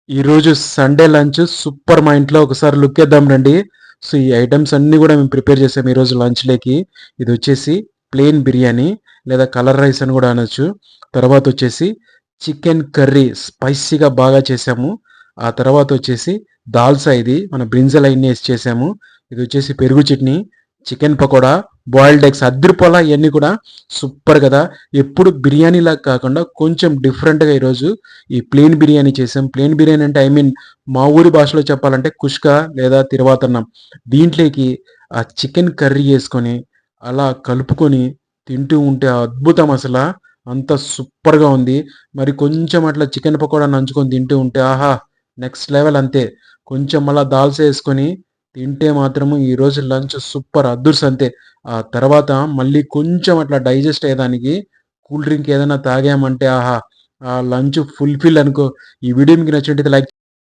ఈరోజు Sunday lunch super మా ఇంట్లో ఒకసారి లుక్ వేద్దాం రండి. సో, ఈ ఐటెమ్స్ అన్నీ గూడా మేము ప్రిపేర్ చేసాం ఈరోజు లంచ్‌లోకి. ఇదొచ్చేసి ప్లెయిన్ బిర్యానీ లేదా కలర్ రైస్ అని గూడా అనొచ్చు. తర్వాతొచ్చేసి చికెన్ కర్రీ స్పైసీగా బాగా చేసాము. ఆ తర్వాతొచ్చేసి దాల్సా ఇది మన బ్రింజల్ అయన్నీ ఏసి చేసాము. ఇదొచ్చేసి పెరుగు chutney, chicken pakoda, boiled eggs అద్దిరిపోలా ఇయన్నీ కూడా సూపర్ గదా! ఎప్పుడు బిర్యానీలాగా కాకుండా కొంచెం డిఫరెంట్‌గా ఈరోజు ఈ ప్లెయిన్ బిర్యానీ చేసాం. ప్లెయిన్ బిర్యానీ అంటే మా ఊరి భాషలో చెప్పాలంటే కుష్కా లేదా తిరవాతన్నం. దీంట్లోకి ఆ చికెన్ కర్రీ యేసుకొని, అలా కలుపుకొని తింటూ ఉంటే అద్భుతం అసల. అంత సూపర్‌గా ఉంది. మరి కొంచెం అట్లా చికెన్ పకోడా నంచుకొని తింటూ ఉంటే ఆహా! నెక్స్ట్ లెవెల్ అంతే. కొంచెం మళ్ళా దాల్సా యేసుకొని తింటే మాత్రము ఈరోజు లంచ్ సూపర్ అద్దుర్స్ అంతే. ఆ తర్వాత మళ్ళీ కొంచెం అట్లా డైజెస్ట్ అయ్యేదానికి కూల్ డ్రింక్ ఏదైనా తాగామంటే ఆహా! ఆ లంచ్ ఫుల్‌ఫిల్ అనుకో. ఈ వీడియో మీకు నచ్చినట్టయితే లైక్